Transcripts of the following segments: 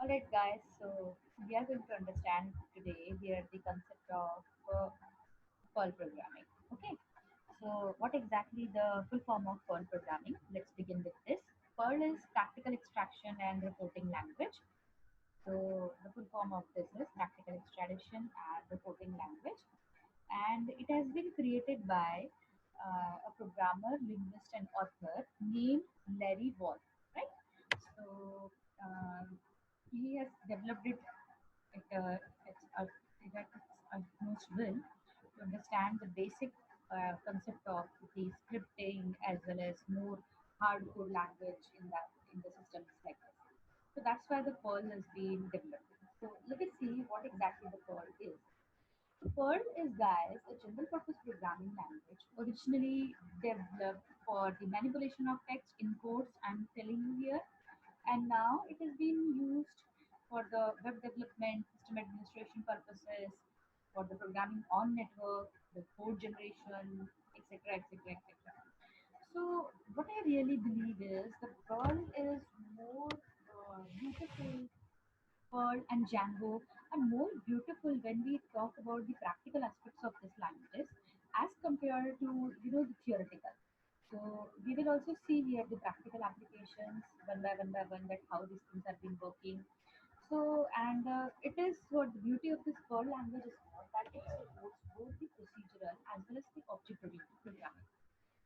Alright, guys, so we are going to understand today here the concept of Perl programming. Okay, so what exactly the full form of Perl programming? Let's begin with this. Perl is practical extraction and reporting language. So the full form of this is practical extraction and reporting language, and it has been created by a programmer, linguist, and author named Larry Wall. Right. So he has developed it at its utmost will to understand the basic concept of the scripting as well as more hardcore language in the systems like this. So that's why the Perl has been developed. So let us see what exactly the Perl is. Perl is, guys, a general purpose programming language originally developed for the manipulation of text in codes. I'm telling you here, and now it is being used for the web development, system administration purposes, for the programming on network, the code generation, etc., etc., etc. So, what I really believe is the Perl is more beautiful. Perl and Django are more beautiful when we talk about the practical aspects of this languages as compared to the theoretical. So we will also see here the practical applications one that how these things have been working. So and it is what the beauty of this Perl language is more that it supports both the procedural as well as the object-oriented programming.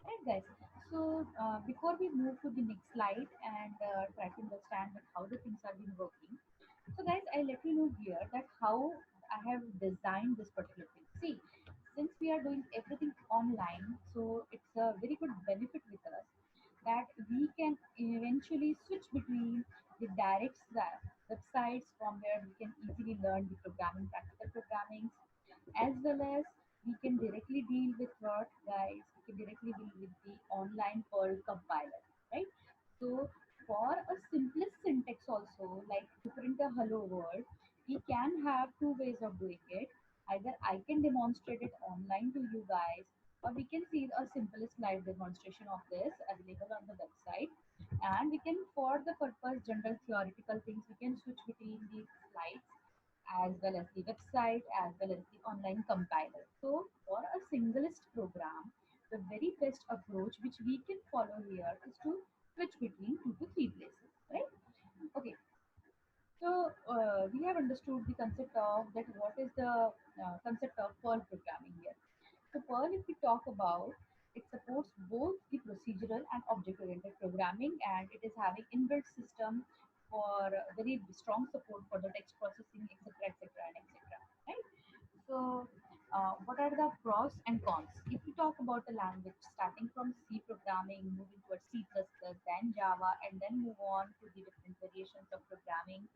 Right, guys. So before we move to the next slide and try to understand that how the things are been working. So, guys, I let you know here that how I have designed this particular thing. See, since we are doing everything online, so it's a very good benefit with us that we can eventually switch between the websites from where we can easily learn the programming, practical programming, as well as we can directly deal with what, guys, we can directly deal with the online Perl compiler, right? So for a simplest syntax also, like to print a hello world, we can have two ways of doing it. Either I can demonstrate it online to you guys, or we can see a simplest live demonstration of this available on the website. And we can, for the purpose general theoretical things, we can switch between the slides as well as the website as well as the online compiler. So for a singlest program, the very best approach which we can follow here is to switch between two to three places, right? Okay, so we have understood the concept of that what is the concept of Perl programming here. So Perl, if we talk about, it supports both the procedural and object-oriented programming, and it is having inbuilt system for very strong support for the text processing, etc., etc., and etc. Right? So, what are the pros and cons? If we talk about the language, starting from C programming, moving towards C++, then Java, and then move on to the different variations of programming.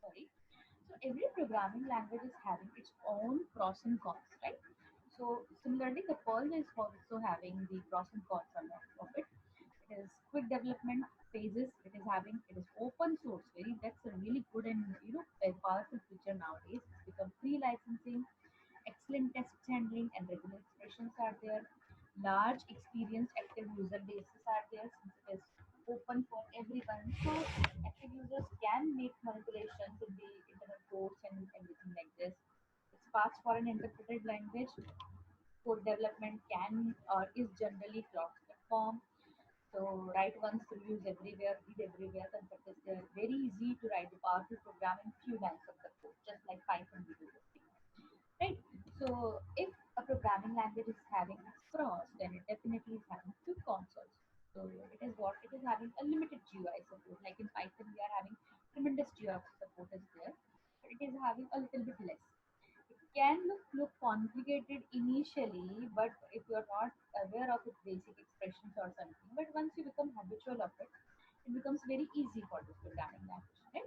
Sorry. So every programming language is having its own pros and cons, right? So similarly, the Perl is also having the pros and cons of it. It is quick development phases. It is open source. That's a really good and a powerful feature nowadays. It's become free licensing, excellent test handling, and regular expressions are there. Large experienced active user bases are there since it is open for everyone. So active users can make manipulations in the internal codes and everything like this. It's fast for an interpreted language. Code development can or is generally cross-platform. So write once to use everywhere, read everywhere concept is there. Very easy to write the powerful programming few lines of the code, just like Python we do. Right? So if a programming language is having its pros, then it definitely is having two cons also. So it is having a limited GUI support. Like in Python, we are having tremendous GUI support is there, but it is having a little bit less. It can look complicated initially, but if you're not aware of its basic expressions or something, but once you become habitual of it, it becomes very easy for this programming language, right?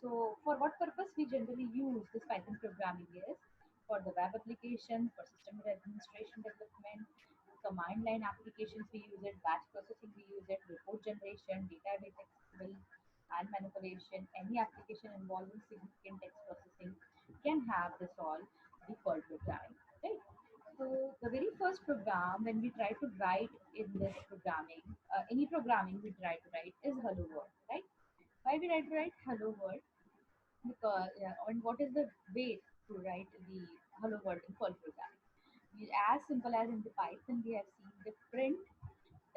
So for what purpose we generally use this Python programming is for the web application, for system administration development, command line applications we use it, batch processing we use it, report generation, database accessible and manipulation, any application involving significant text processing can have this all default programming, right? So the very first program when we try to write in this programming, any programming we try to write is hello world, right? Why did I write hello world? Because and what is the way to write the hello world in Perl programming? As simple as in the Python, we have seen the print,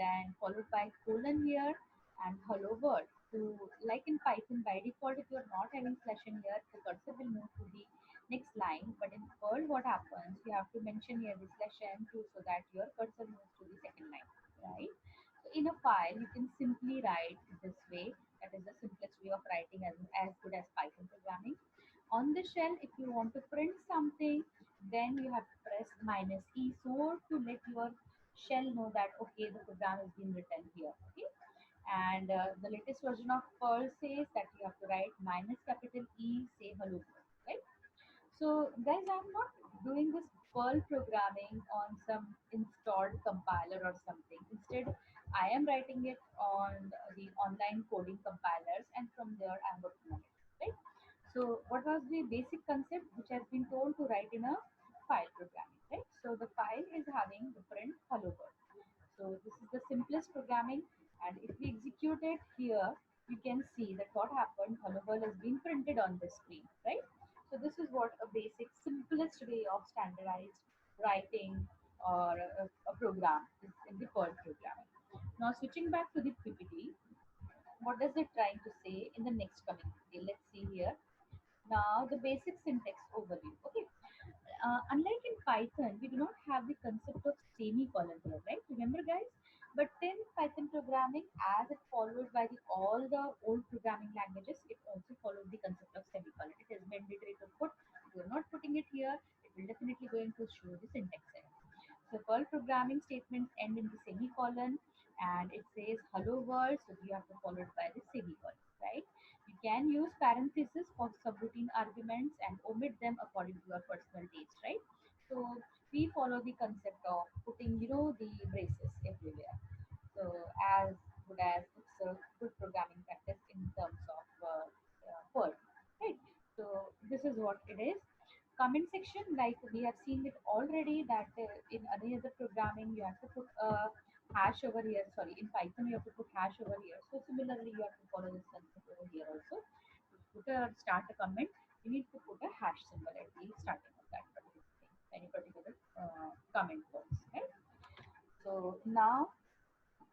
then followed by colon here and hello world. So like in Python, by default, if you're not having slash in here, the cursor will move to the next line. But in Perl, what happens? You have to mention here the slash n too, so that your cursor moves to the second line, right? So in a file, you can simply write this way. That is the simplest way of writing, as good as Python programming. On the shell, if you want to print something, then you have to press minus e, so to let your shell know that okay, the program has been written here. Okay, and the latest version of Perl says that you have to write minus capital E, say hello world, right? So guys, I'm not doing this Perl programming on some installed compiler or something. Instead, I am writing it on the online coding compilers, and from there I'm working on it, right? So what was the basic concept which has been told to write in a file programming, right? So the file is having the print hello world. So this is the simplest programming, and if we execute it here, you can see that what happened, hello world has been printed on the screen, right? So this is what a basic, simplest way of standardized writing or a program is in the Perl programming. Now switching back to the PPT, what does it trying to say in the next coming PPT? Let's see here. Now the basic syntax overview. Okay, unlike in Python, we do not have the concept of semicolon here, right? Remember, guys? But in Python programming, as it followed by all the old programming languages, it also followed the concept of semicolon. It is mandatory to put. If you are not putting it here, it will definitely going to show the syntax error. So Perl programming statements end in the semicolon, and it says hello world, so you have to follow it by the semicolon, right? You can use parentheses for subroutine arguments and omit them according to your personal taste, right? So we follow the concept of putting, the braces everywhere. So as good as it's a good programming practice in terms of Perl, right? So this is what it is. Comment section, like we have seen it already that in any other programming you have to put a hash over here. Sorry, in Python you have to put hash over here. So similarly, you have to follow this concept over here also. To put a start a comment, you need to put a hash symbol at the starting of that particular thing, any particular comment box, right? So now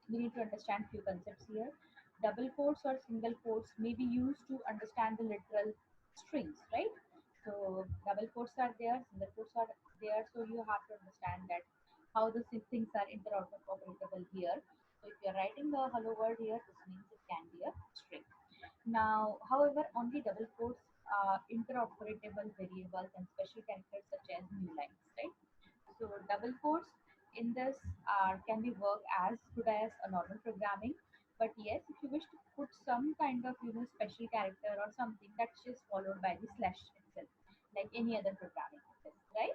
we need to understand few concepts here. Double quotes or single quotes may be used to understand the literal strings, right? So double quotes are there, single quotes are there. So you have to understand that how the things are interoperable here. So if you're writing the hello world here, this means it can be a string. Now, however, only double quotes are interoperable variables and special characters such as new lines, right? So double quotes in this can be work as good as a normal programming. But yes, if you wish to put some kind of special character or something, that's just followed by the slash itself, like any other programming, right?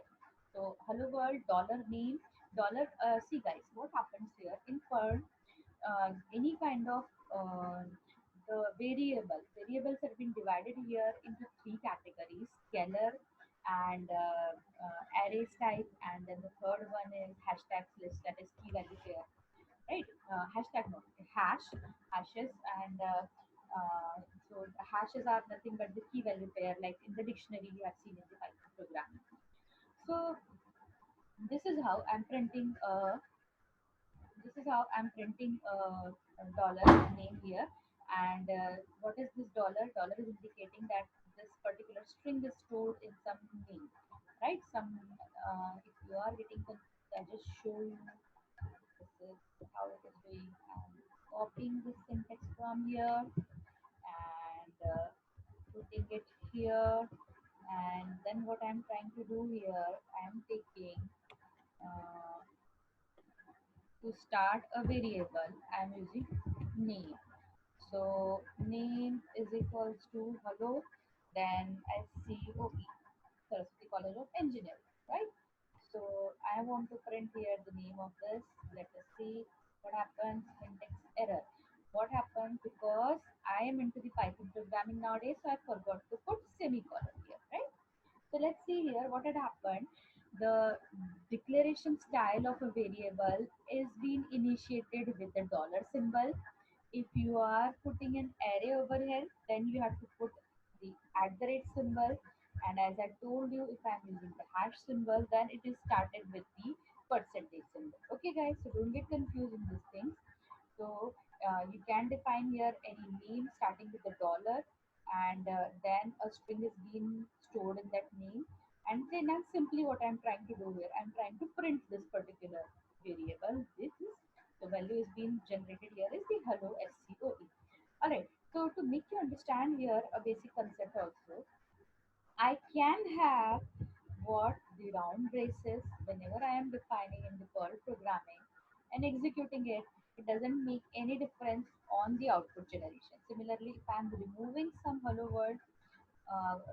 So hello world, dollar name, dollar. See guys, what happens here in Perl? Any kind of the variables have been divided here into three categories: scalar and arrays type, and then the third one is hashtags list, that is key value pair, right? Hashtag not hash hashes, and so the hashes are nothing but the key value pair, like in the dictionary you have seen in the Python programming. So this is how I'm printing a dollar name here. And what is this dollar? Dollar is indicating that this particular string is stored in some name, right? Some if you are getting confused, I just show you this is how it is doing. I'm copying this syntax from here and putting it here. And then what I'm trying to do here, I'm taking uh, to start a variable, I'm using name. So name is equals to hello, then SCOE, Saraswati College of Engineering, right? So I want to print here the name of this. Let us see what happens. Syntax error. What happened? Because I am into the Python programming nowadays, so I forgot to put semicolon here, right? So let's see here what had happened. The declaration style of a variable is being initiated with the dollar symbol, If you are putting an array over here, then you have to put the at the rate symbol. And as I told you, if I'm using the hash symbol, then it is started with the percentage symbol. Okay, guys, so don't get confused in these things. So you can define here any name starting with the dollar, and then a string is being stored in that name. And then I'm simply what I'm trying to do here, I'm trying to print this particular variable. This is the value is being generated here is the hello SCOE. Alright, so to make you understand here a basic concept also, I can have what the round braces whenever I am defining in the Perl programming and executing it. It doesn't make any difference on the output generation. Similarly, if I am removing some hello world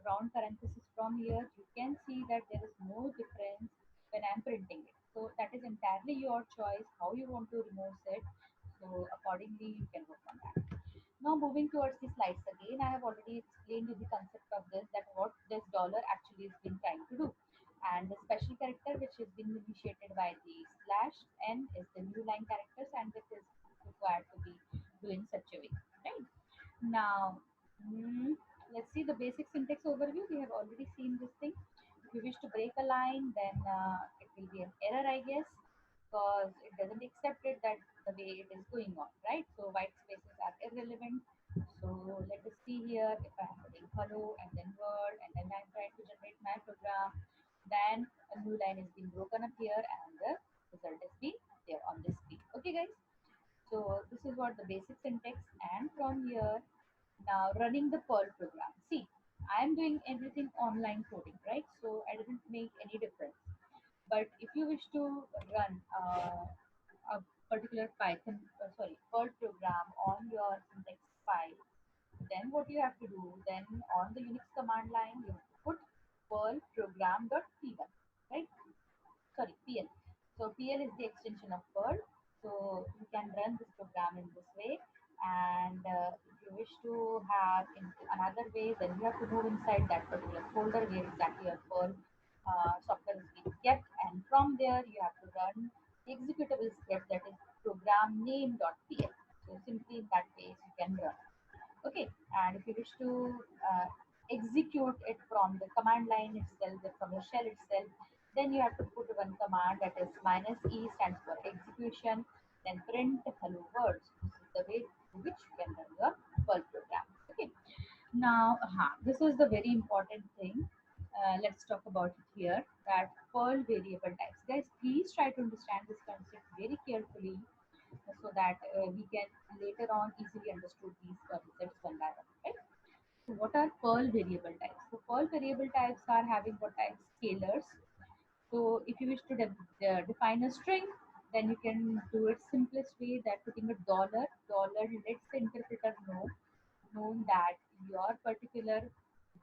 round parenthesis from here, you can see that there is no difference when I'm printing it. So that is entirely your choice how you want to remove it. So accordingly, you can work on that. Now moving towards the slides again, I have already explained you the concept of this, that what this dollar actually has been trying to do. And the special character which has been initiated by the slash n is the new line characters, and this is required to be doing such a way. Right? Now, let's see the basic syntax overview. We have already seen this thing. If you wish to break a line, then it will be an error, I guess, because it doesn't accept it that the way it is going on, right? So white spaces are irrelevant. So let us see here if I am putting hello and then word and then I'm trying to generate my program, then a new line is being broken up here and the result is being there on this screen. Okay, guys. So this is what the basic syntax, and from here now running the Perl program. See, I am doing everything online coding, right? So I didn't make any difference. But if you wish to run a particular Perl program on your syntax file, then what you have to do, then on the Unix command line, you have to put Perl program.p1, right? Sorry, PL. So PL is the extension of Perl. So you can run this program in this way. And if you wish to have in another way, then you have to move inside that particular folder where exactly your Perl software is being kept. And from there, you have to run the executable script, that is program name.pl. So simply in that case, you can run. Okay, and if you wish to execute it from the command line itself, from the shell itself, then you have to put one command, that is minus E stands for execution, then print hello world. This is the way through which you can run your Perl program. Okay, now this is the very important thing. Let's talk about it here, that Perl variable types. Guys, please try to understand this concept very carefully so that we can later on easily understood these concepts one by one. Right? So what are Perl variable types? So Perl variable types are having what types? Scalars. So if you wish to define a string, then you can do it simplest way, that putting a dollar. Dollar lets the interpreter known that your particular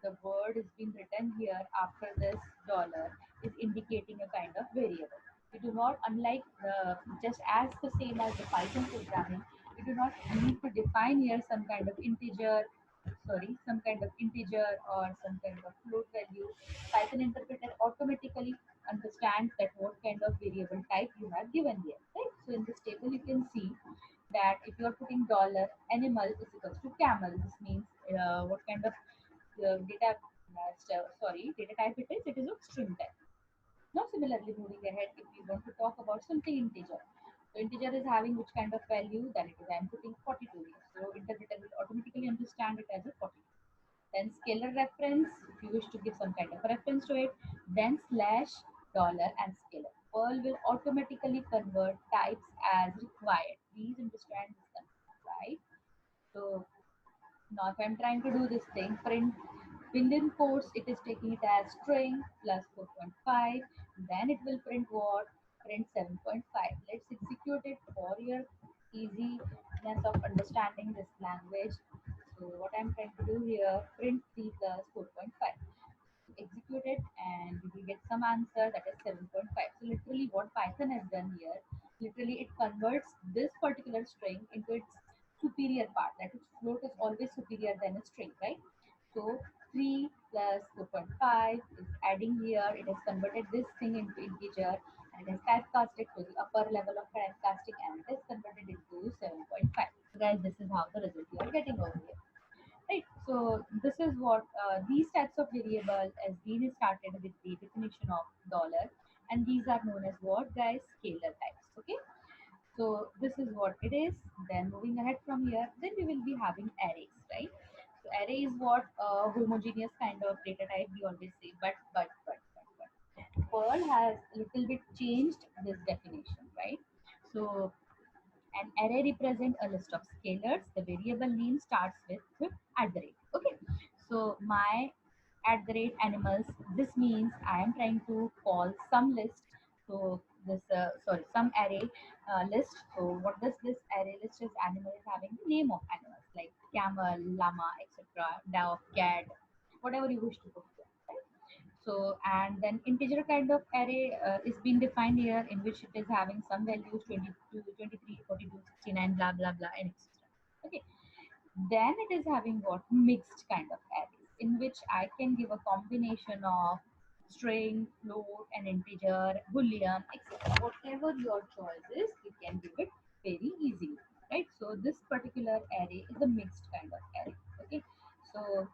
the word is being written here after this dollar is indicating a kind of variable. You do not, unlike just as the same as the Python programming, you do not need to define here some kind of integer, some kind of integer or some kind of float value. Python interpreter automatically understands that what kind of variable type you have given here, right? So in this table you can see that if you are putting dollar animal is equals to camel, this means what kind of data type it is. It is of string type. Now similarly, moving ahead, if we want to talk about something integer, so integer is having which kind of value, then it is I'm putting 42 here, so interpreter will automatically understand it as a 42. Then scalar reference, if you wish to give some kind of reference to it, then slash dollar and scalar. Perl will automatically convert types as required. Please understand this concept, right? So now if I'm trying to do this thing, print within quotes, it is taking it as string plus 4.5, then it will print what? Print 7.5. Let's execute it for your easiness of understanding this language. So what I'm trying to do here, print 3 plus 4.5. Execute it and you will get some answer, that is 7.5. So literally what Python has done here, literally it converts this particular string into its superior part, that is float is always superior than a string, right? So 3 plus 4.5 is adding here, it has converted this thing into integer and it has typecasted to the upper level of typecasting and it is converted into 7.5. Guys, this is how the result you are getting over here. Right. So this is what these types of variable has been started with the definition of dollar, and these are known as what, guys? Scalar types. Okay. So this is what it is. Then moving ahead from here, then we will be having arrays, right? So array is what homogeneous kind of data type we always say, but Perl has a little bit changed this definition, right? So an array represents a list of scalars. The variable name starts with at the rate. Okay. So my at the rate animals. This means I am trying to call some list. So this sorry some array list. So what does this array list is? Animal is having the name of animals like camel, llama, etc. Dog, cat, whatever you wish to put here. Right? So, and then integer kind of array is being defined here in which it is having some values 22, 23, 42, 69, blah, blah, blah, and etc. Okay. Then it is having what mixed kind of arrays in which I can give a combination of string, float, and integer, boolean, etc. Whatever your choice is, you can give it very easily, right? So this particular array is a mixed kind of array. Okay. So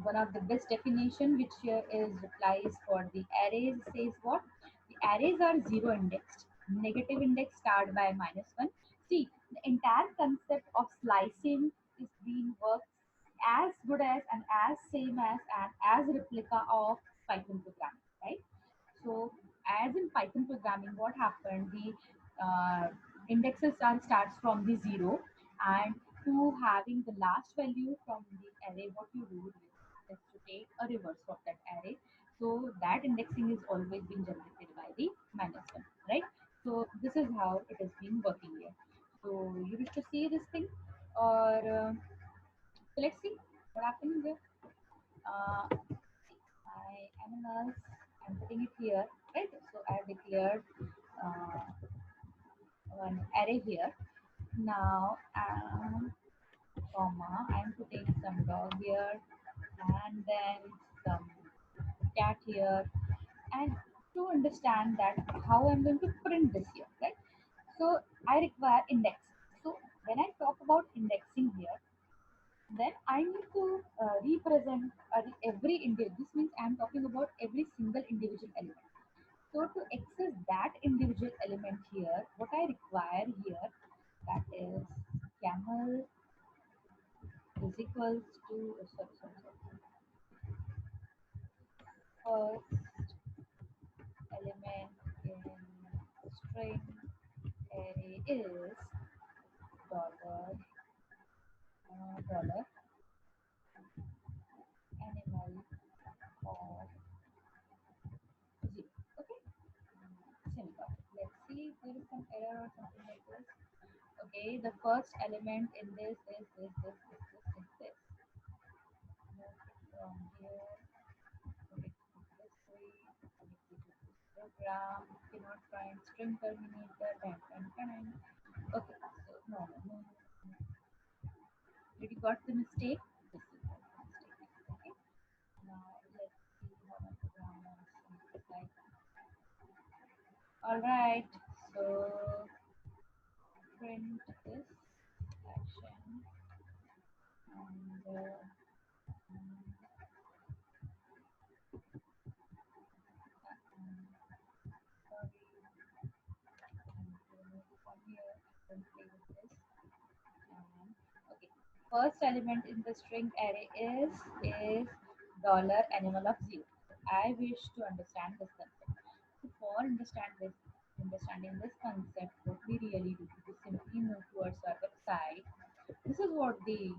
one of the best definition which here is applies for the arrays says what the arrays are zero indexed, negative index start by -1. See, the entire concept of slicing is being worked as good as and as same as and as replica of Python programming, right? So as in Python programming, what happened? The indexes are starts from the zero and to having the last value from the array. What you do is to take a reverse of that array. So that indexing is always being generated by the -1, right? So this is how it is being working here. So you wish to see this thing, or so let's see what happening here. See, my animals, I'm putting it here, right? So I have declared uh, one array here. Now, comma, I'm putting some dog here, and then some cat here, and to understand that how I'm going to print this here, right? So I require index. So when I talk about indexing here, then I need to represent every individual. This means I am talking about every single individual element. So to access that individual element here, what I require here, that is camel is equals to first element in string array is dollar dollar animal or zero. Okay, semicolon. Let's see if there is some error or something like this. Okay, the first element in this is this. Move it from here, put it this way, execute this program. Cannot find string terminator. Dun. Okay, so no. Did you got the mistake? This is what the mistake is. Okay. Now let's see how my program is like. All right. So print this action and sorry, I'm going to from here and play with this. And okay, first element in the string array is dollar animal of zero. So I wish to understand this concept. So for understanding this concept, what we really do is simply move towards our website. This is what the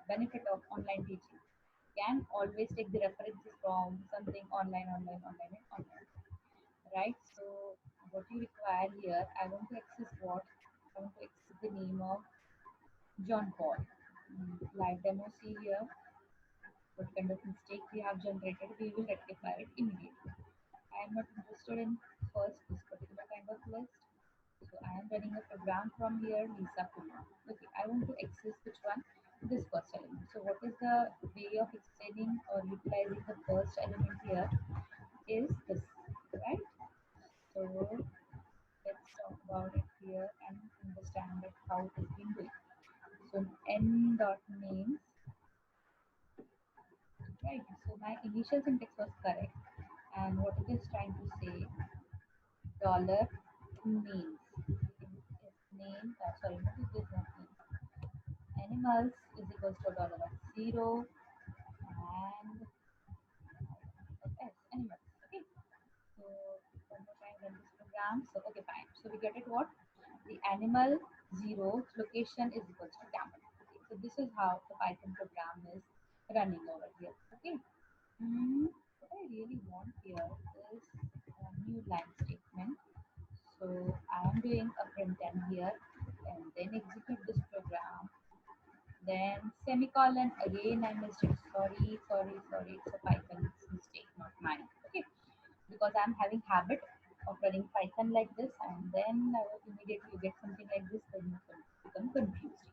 benefit of online teaching. You can always take the references from something online, right? So what you require here, I want to access what? I want to access the name of John Paul. Live demo, see here what kind of mistake we have generated. We will rectify it immediately. I am not interested in first this particular kind of list. So I am running a program from here, Lisa Kumar. Okay, I want to access which one? This first element. So what is the way of extending or utilizing the first element here is this, right? So let's talk about it here and understand that how it is being doing. right? So my initial syntax was correct, and what it is trying to say, dollar names is name. Sorry, what is this not name? Animals is equals to dollar of zero and s animals. Okay. So one more time run this program. So okay, fine. So we get it what? The animal zero location is equals to camel. Okay, so this is how the Python program is running over here. Okay. What I really want here is a new line statement. So I am doing a println here and then execute this program. Then semicolon again I missed it. Sorry. It's a Python mistake, not mine. Okay, because I'm having habit of running Python like this, and then immediately you get something like this, then you can become confused.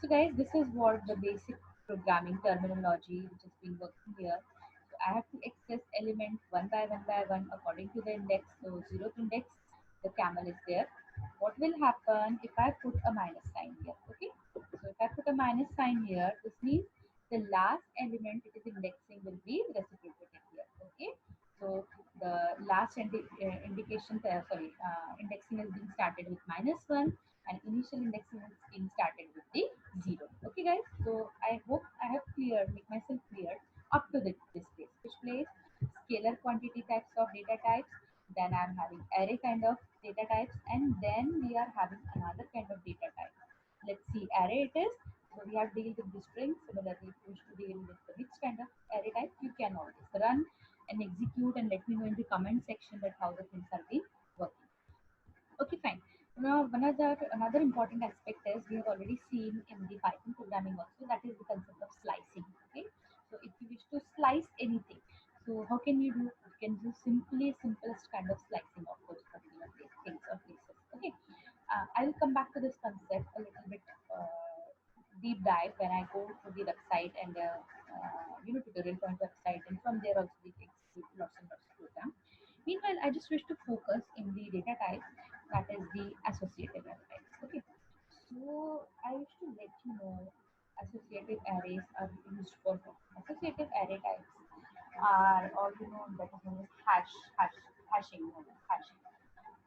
So guys, this is what the basic programming terminology which has been working here. So I have to access element one by one according to the index. So zeroth index, the camel is there. What will happen if I put a minus sign here? Okay. So if I put a minus sign here, this means the last element it is indexing will be reciprocated here. Okay. So the last indication, indexing is being started with -1 and initial indexing is being started with the 0. Okay guys, so I hope I have make myself clear up to this place. Which place? Scalar quantity types of data types, then I'm having array kind of data types, and then we are having another kind of data type. Let's see, array it is. So we have deal with the string. Similarly, if you wish to deal with the which kind of array type, you can always run and execute and let me know in the comment section that how the things are being working. Okay, fine. Now, another important aspect is we have already seen in the Python programming also, that is the concept of slicing. Okay, so if you wish to slice anything, so how can you do? You can do simply simplest kind of slicing of those particular things or places. Okay, I will come back to this concept a little bit deep dive when I go to the website and tutorial point website, and from there also we execute lots and lots of programs. Meanwhile, I just wish to focus in the data type, that is the associative data types. Okay, so I wish to let you know associative arrays are used for what? Associative array types are, or that is known as hashing, known as hashing.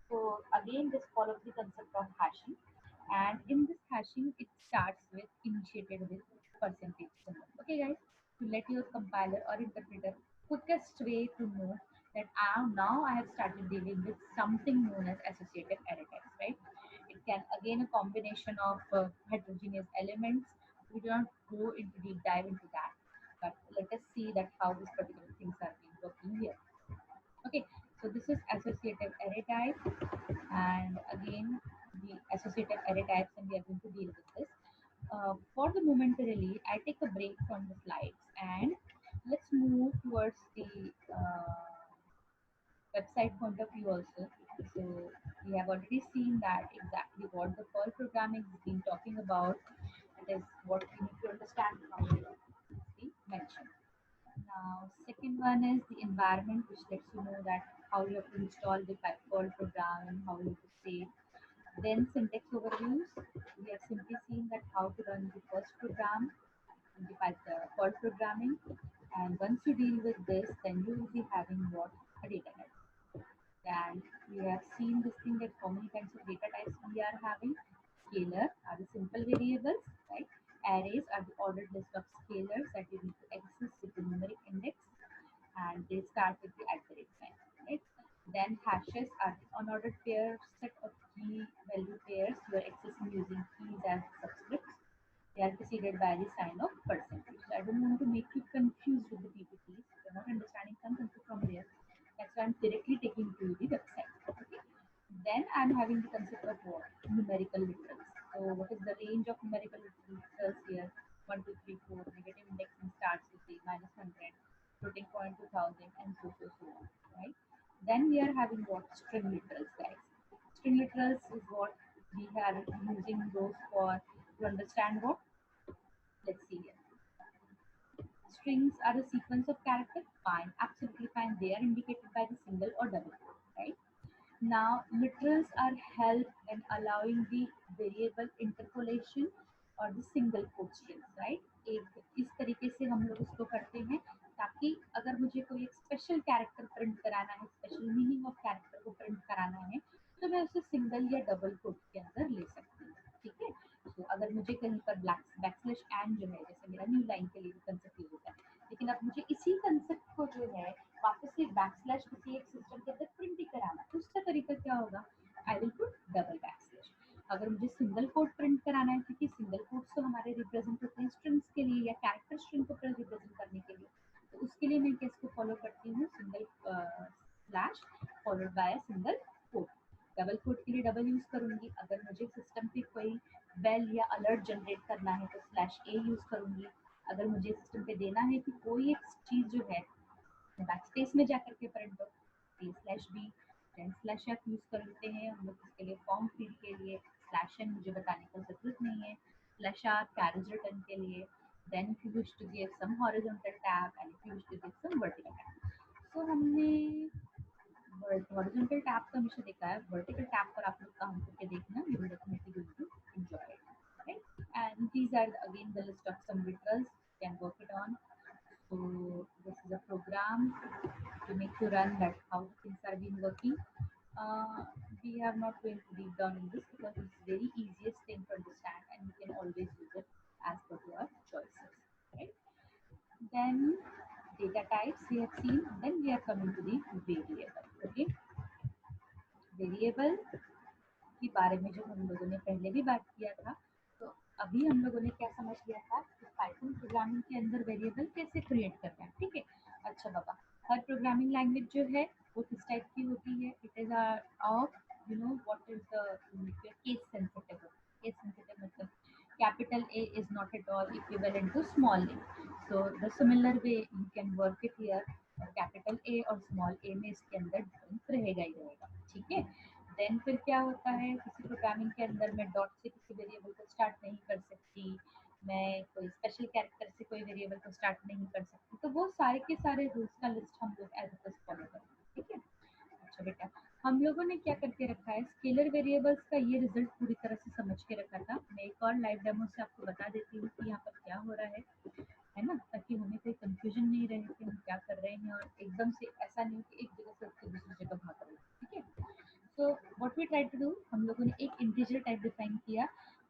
So again, this follows the concept of hashing, and in this hashing, it starts with initiated with percentage symbol. Okay, guys, to let your compiler or interpreter quickest way to know that now I have started dealing with something known as associative array types, right? It can again a combination of heterogeneous elements. We do not go into deep dive into that, but let us see that how these particular things are being working here. Okay, so this is associative array type, and again the associative array types, and we are going to deal with this. For the momentarily, I take a break from the slides and let's move towards the website point of view also. So we have already seen that exactly what the Perl programming has been talking about. It is what we need to understand from here. See, mentioned. Now, second one is the environment, which lets you know that how you have to install the Perl program and how you have to save. Then syntax overviews. We have simply seen that how to run the first program in the Perl programming. And once you deal with this, then you will be having what? A data type. And we have seen this thing that how many kinds of data types we are having. Scalar are the simple variables, right? Arrays are the ordered list of scalars that you need to access with the numeric index, and they start with the at the rate sign, right? Then hashes are the unordered pair set of key value pairs you are accessing using keys as subscripts. They are preceded by the sign of percentage. So I don't want to make you confused with the PPTs. If you're not understanding something from there, that's why I'm directly taking you to the website. Okay. Then I'm having the concept of what? Numerical literals. So what is the range of numerical literals here? 1, 2, 3, 4. Negative indexing starts with the -100, floating point 2000, and so on. Right? Then we are having what? String literals, guys. String literals is what we are using those for to understand what. Let's see here. Strings are a sequence of characters. Fine, absolutely fine. They are indicated by the single or double quote, right? Now, literals are help in allowing the variable interpolation और the single quote strings, right? एक इस तरीके से हम लोग इसको करते हैं कैरेक्टर प्रिंट कराना है, स्पेशल मीनिंग ऑफ कैरेक्टर को प्रिंट कराना है, तो मैं उसे सिंगल या डबल कोट के अंदर ले सकती हूँ। ठीक है, तो अगर मुझे कहीं पर बैकस्लैश एंड जो है, जैसे मेरा न्यू लाइन के लिए कंसेप्ट यूज होता है, लेकिन अब मुझे इसी कंसेप्ट को जो है वापस से बैकस्लैश किसी एक सिस्टम के अंदर प्रिंट ही कराना, तो उसका तरीका क्या होगा, I will put double backslash. अगर मुझे सिंगल कोट प्रिंट कराना है, क्योंकि सिंगल कोट्स तो हमारे रिप्रेजेंट होते हैं स्ट्रिंग्स के लिए या कैरेक्टर स्ट्रिंग को रिप्रेजेंट करने के लिए, तो उसके लिए मैं किसको फॉलो करती हूँ, single slash followed by single quote. Double quote के लिए डबल यूज करूंगी। अगर मुझे सिस्टम पे कोई बेल या अलर्ट जनरेट करना है तो स्लैश ए यूज करूंगी। अगर मुझे सिस्टम पे देना है कि कोई एक चीज जो है बैकस्पेस में जाकर के प्रिंट हो, a slash b, then slash f use कर लेते हैं हम लोग इसके लिए फॉर्म फील्ड के लिए। स्लैश एन मुझे बताने की जरूरत नहीं है। स्लैश आर कैरेज रिटर्न के लिए। Then if you wish to give some horizontal tab and if you wish to give some vertical tab. So हमने हॉरिजॉन्टल टैब तो हमेशा देखा है, वर्टिकल टैब पर आप लोग काम करके देखना, you will definitely going to enjoy it, right? And these are again the list of some literals you can work it on. So this is a program to make you run that how things are been working. We are not going to deep down in this because it's very easiest thing to understand and you can always use it as per your choices, right? Then data types we have seen. Then we are coming to the variable. Okay, variable के बारे में जो हम लोगों ने पहले भी बात किया था, तो अभी हम लोगों ने क्या समझ लिया था कि पाइथन प्रोग्रामिंग के अंदर वेरिएबल कैसे क्रिएट करना है। ठीक है, अच्छा बाबा, हर प्रोग्रामिंग लैंग्वेज जो है वो किस टाइप की होती है, it is of you know what is the case sensitive. Case sensitive मतलब capital A is not at all equivalent to small a. So the similar way you can work it here, और capital A और small ए में इसके अंदर difference रहेगा ही रहेगा। ठीक है, देन फिर क्या होता है, किसी प्रोग्रामिंग के अंदर मैं डॉट से किसी वेरिएबल को स्टार्ट नहीं कर सकती, मैं कोई स्पेशल कैरेक्टर से कोई वेरिएबल को स्टार्ट नहीं कर सकती, तो वो सारे के सारे रूल्स का लिस्ट हम लोग एज इट इज फॉलो करेंगे। ठीक है, अच्छा बेटा, हम लोगों ने क्या करके रखा है, स्केलर वेरिएबल्स का ये रिजल्ट पूरी तरह से समझ के रखा था। मैं एक और लाइव डेमो से आपको बता देती हूँ कि यहाँ पर क्या हो रहा है ना, ताकि हमें कोई कंफ्यूजन नहीं रहे कि हम क्या कर रहे हैं और एकदम से ऐसा नहीं कि एक जगह से उठ के दूसरी जगह भाग रहे हैं। ठीक है, so what we try to do, हम लोगों ने एक इंटीजर टाइप डिफाइन किया।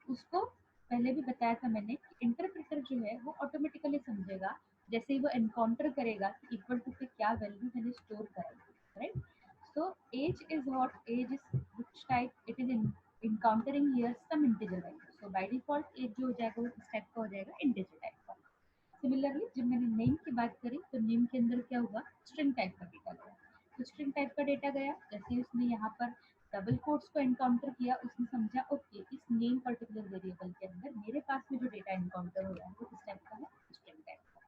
उसको पहले भी बताया था मैंने कि इंटरप्रेटर जो है वो ऑटोमेटिकली समझेगा जैसे ही वो एनकाउंटर करेगा कि इक्वल टू पे क्या वैल्यू मैंने स्टोर करा, right? So age is what, age is which type it is encountering here some integer value. So by default age जो हो जाएगा वो किस टाइप का हो जाएगा, integer टाइप का। सिमिलरली जब मैंने नेम की बात करी तो नेम के अंदर क्या हुआ, स्ट्रिंग टाइप का डेटा गया। तो स्ट्रिंग टाइप का डेटा गया, जैसे ही उसने यहाँ पर डबल कोट्स को एनकाउंटर किया, उसने समझा ओके इस नेम पर्टिकुलर वेरिएबल के अंदर मेरे पास में जो डेटा एनकाउंटर हो रहा है वो किस टाइप का है, स्ट्रिंग टाइप का।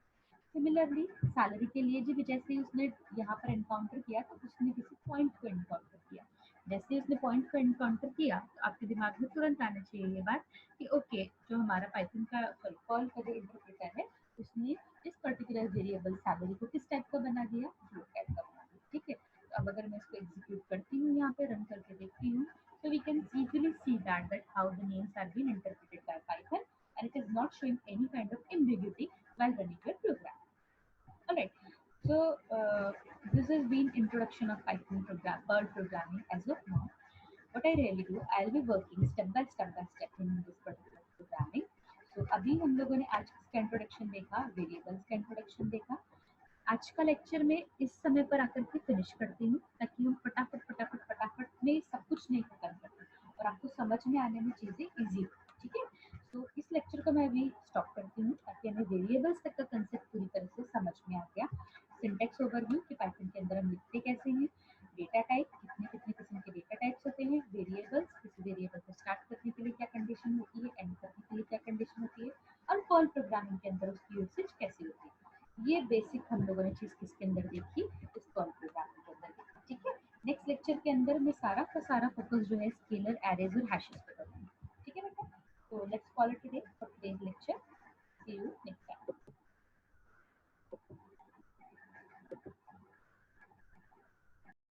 सिमिलरली सैलरी के लिए भी जैसे ही उसने यहाँ पर एनकाउंटर किया तो उसने किसी पॉइंट को एनकाउंटर किया। जैसे ही उसने पॉइंट को एनकाउंटर किया तो आपके दिमाग में तुरंत आना चाहिए ये बात कि ओके जो हमारा पाइथन का सॉरी पर्ल का जो इंटरप्रेटर है उसने इस पर्टिकुलर वेरिएबल सैलरी को किस टाइप का बना दिया, फ्लोट टाइप का बना दिया। ठीक है, तो अब अगर मैं इसको एग्जीक्यूट करती हूँ, यहाँ पे रन करके देखती हूँ, so we can easily see that how the names are being interpreted by Python and it is not showing any kind of ambiguity while running your program. Alright, so this has been introduction of Python Perl programming as of now. What I really do, I'll be working step by step in this particular programming. So अभी हम लोगों ने आज इसका introduction देखा, variables का introduction देखा। आज का लेक्चर में इस समय पर आकर के फिनिश करती हूँ ताकि हम फटाफट फटाफट फटाफट में सब कुछ नहीं खत्म करते और आपको समझ में आने में चीज़ें इजी हो। ठीक है, तो इस लेक्चर को मैं अभी स्टॉप करती हूँ ताकि हमें वेरिएबल्स तक का कंसेप्ट पूरी तरह से समझ में आ गया। सिंटेक्स ओवरव्यू कि पाइथन के अंदर हम लिखते कैसे हैं, डेटा टाइप कितने कितने किस्म के डेटा टाइप्स होते हैं, वेरिएबल्स किसी वेरिएबल को स्टार्ट करने के लिए क्या कंडीशन होती है, एंड करने के लिए क्या कंडीशन होती है, और पर्ल प्रोग्रामिंग के अंदर उसकी यूसेज कैसी होती है। ये बेसिक हम लोगों ने चीज किसके अंदर देखी, इस पर्ल प्रोग्रामिंग के अंदर देखी। ठीक है, नेक्स्ट लेक्चर के अंदर में सारा का सारा फोकस जो है स्केलर एरेज और हैशेस पर